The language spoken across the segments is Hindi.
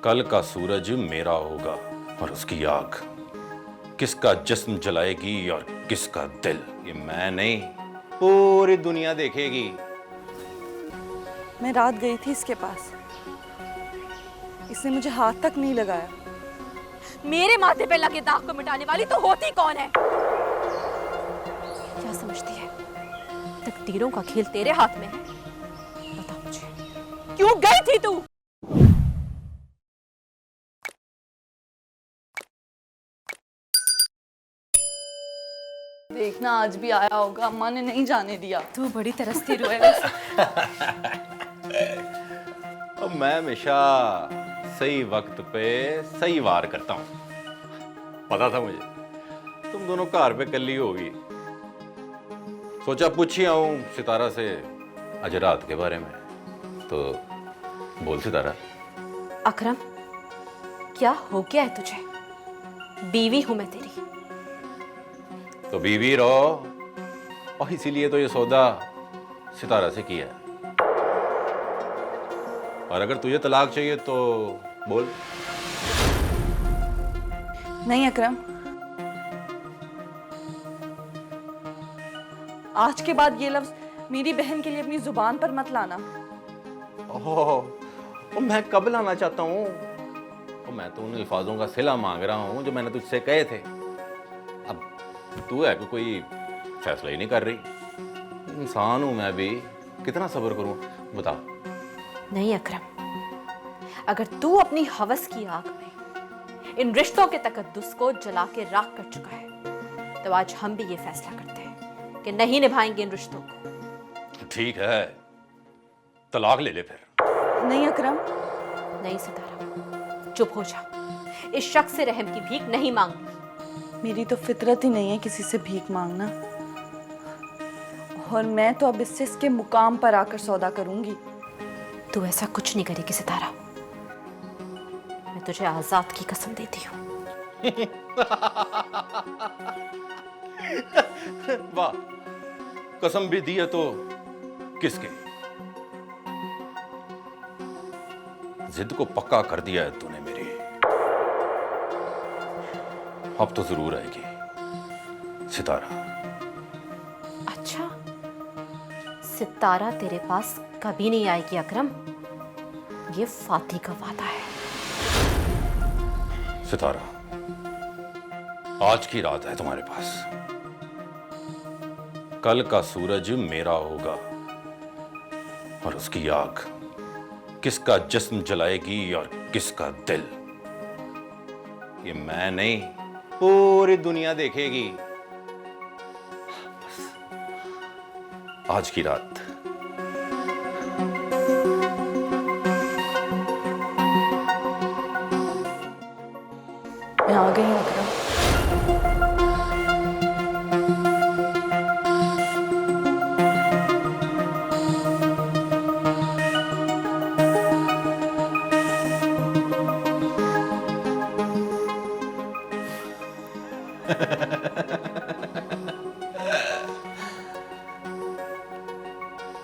कल का सूरज मेरा होगा और उसकी आग किसका जिस्म जलाएगी और किसका दिल, ये मैं नहीं पूरी दुनिया देखेगी। मैं रात गई थी इसके पास, इसने मुझे हाथ तक नहीं लगाया। मेरे माथे पे लगे दाग को मिटाने वाली तो होती कौन है? क्या समझती है तकदीरों का खेल तेरे हाथ में है? बता मुझे, क्यों गई थी तू? देखना आज भी आया होगा, अम्मा ने नहीं जाने दिया। तू बड़ी तरसती रूह है। और मैं हमेशा सही वक्त पे सही वार करता हूं। पता था मुझे तुम दोनों कार पे कल्ली होगी, सोचा पूछी आऊं सितारा से आज रात के बारे में। तो बोल सितारा। अकरम, क्या हो गया है तुझे? बीवी हूं मैं तेरी। तो बीवी रहो, और इसीलिए तो ये सौदा सितारा से किया है। और अगर तुझे तलाक चाहिए तो बोल। नहीं अकरम, आज के बाद ये लफ्ज मेरी बहन के लिए अपनी जुबान पर मत लाना। ओह, मैं कब लाना चाहता हूँ? मैं तो उन अल्फाजों का सिला मांग रहा हूँ जो मैंने तुझसे कहे थे। अब तू है कि कोई फैसला ही नहीं कर रही। इंसान हूं मैं भी, कितना सब्र करूं, बता। नहीं अकरम, अगर तू अपनी हवस की आग में इन रिश्तों के तकद्दुस को जला के राख कर चुका है, तो आज हम भी ये फैसला करते हैं कि नहीं निभाएंगे इन रिश्तों को। ठीक है, तलाक ले ले फिर। नहीं अकरम। नहीं सितारा, चुप हो जा। इस शख्स से रहम की भीख नहीं मांगनी। मेरी तो फितरत ही नहीं है किसी से भीख मांगना, और मैं तो अब इससे इसके मुकाम पर आकर सौदा करूंगी। तू ऐसा कुछ नहीं करेगी सितारा, मैं तुझे आजाद की कसम देती हूँ। वाह, कसम भी दी है तो किसके? जिद को पक्का कर दिया है तूने मेरी। अब तो जरूर आएगी सितारा। अच्छा, सितारा तेरे पास कभी नहीं आएगी अकरम, ये फाती का वादा है। सितारा, आज की रात है तुम्हारे पास। कल का सूरज मेरा होगा और उसकी आग किसका जिस्म जलाएगी और किसका दिल, ये मैं नहीं पूरी दुनिया देखेगी। बस आज की रात। मैं आ गई हूँ अकरम।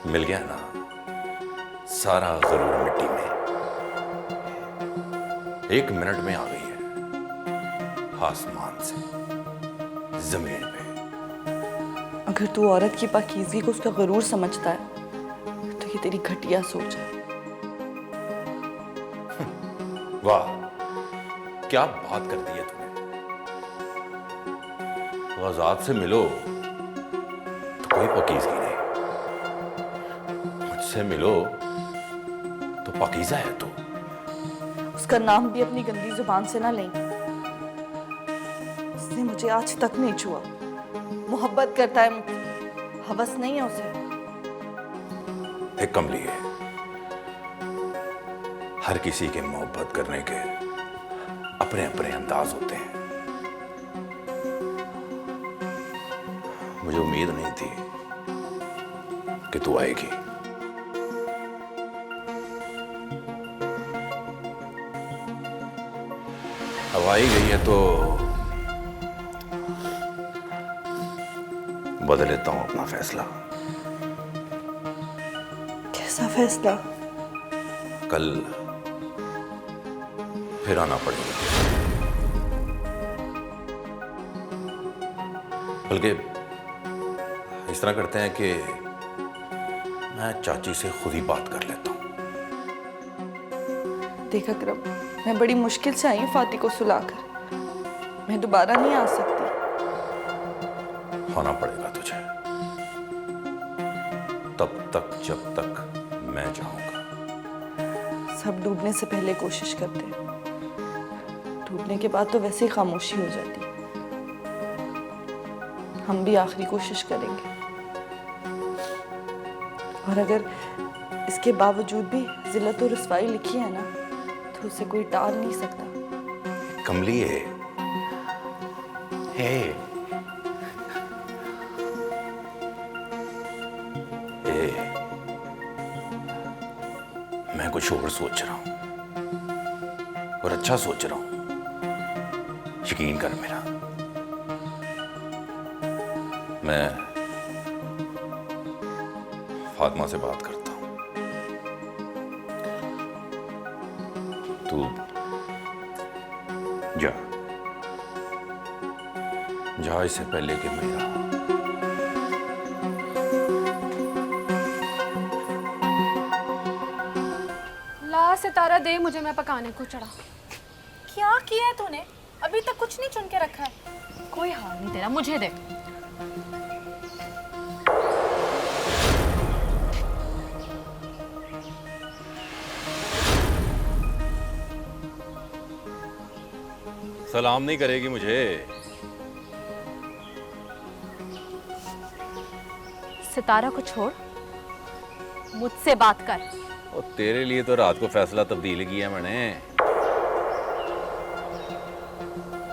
मिल गया ना सारा गुरूर मिट्टी में। 1 मिनट में आ गई है आसमान से जमीन पे। अगर तू औरत की पाकीज़गी को उसका गुरूर समझता है तो ये तेरी घटिया सोच है। वाह, क्या बात कर दी है तूने। तो आजाद से मिलो तो कोई पाकीज़गी नहीं, मुझसे मिलो तो पाकीज़ा है तू। उसका नाम भी अपनी गंदी जुबान से ना लें। उसने मुझे आज तक नहीं छुआ। मोहब्बत करता है मुझसे, हवस नहीं है उसे। एक कमली है, हर किसी के मोहब्बत करने के अपने अपने अंदाज होते हैं। मुझे उम्मीद नहीं थी कि तू आएगी। अब आई गई है तो बदल लेता हूं अपना फैसला। कैसा फैसला? कल फिर आना पड़ेगा। बल्कि इस तरह करते हैं कि मैं चाची से खुद ही बात कर लेता हूं। देख अकरम, मैं बड़ी मुश्किल से आई हूँ फाती को सुलाकर। मैं दोबारा नहीं आ सकती। आना पड़ेगा तुझे, तब तक जब तक मैं चाहूंगा। सब डूबने से पहले कोशिश करते हैं, डूबने के बाद तो वैसे ही खामोशी हो जाती। हम भी आखिरी कोशिश करेंगे, और अगर इसके बावजूद भी जिल्लत और रुसवाई लिखी है ना, तो उसे कोई टाल नहीं सकता। कमली है, मैं कुछ और सोच रहा हूं, और अच्छा सोच रहा हूं, यकीन कर मेरा। मैं फातिमा से बात करता हूं, तू जा जा इससे पहले कि मेरा ला सितारा दे मुझे, मैं पकाने को चढ़ा। क्या किया है तूने? अभी तक कुछ नहीं चुन के रखा है। कोई हाल नहीं तेरा, मुझे दे। सलाम नहीं करेगी मुझे? सितारा को छोड़, मुझसे बात कर। और तेरे लिए तो रात को फैसला तब्दील किया मैंने,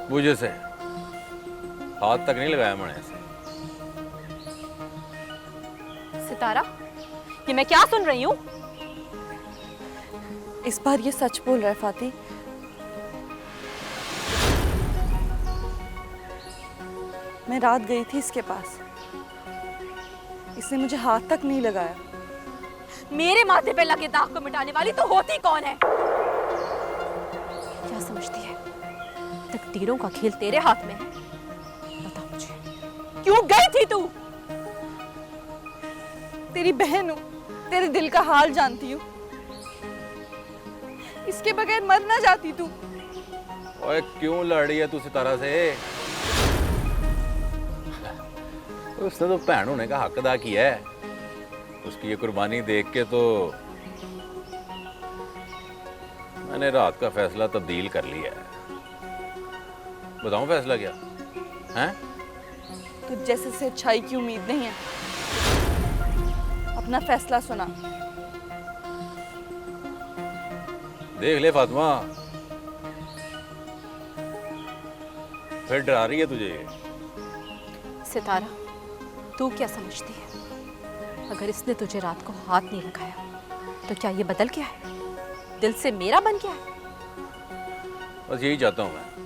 मुझे से हाथ तक नहीं लगाया मैंने ऐसे। सितारा, ये मैं क्या सुन रही हूँ? इस बार ये सच बोल रहा है फाती। मैं रात गई थी इसके पास, इसने मुझे हाथ तक नहीं लगाया। मेरे माथे पे लगे दाग को मिटाने वाली तो होती कौन है? क्या समझती है तकदीरों का खेल तेरे हाथ में है? बता मुझे, क्यों गई थी तू? तेरी बहन हूँ, तेरे दिल का हाल जानती हूँ। इसके बगैर मर ना जाती तू। ओए क्यों लड़ रही है तू सितारा से? उसने तो भैन होने का हक अदा किया है। उसकी ये कुर्बानी देख के तो मैंने रात का फैसला तब्दील कर लिया है। बताऊं फैसला क्या है? तुझ जैसे से अच्छाई की उम्मीद नहीं है। अपना फैसला सुना। देख ले फातिमा, फिर डरा रही है तुझे। सितारा, तू क्या समझती है? अगर इसने तुझे रात को हाथ नहीं लगाया तो क्या ये बदल गया है? दिल से मेरा बन गया है? बस यही चाहता हूं मैं।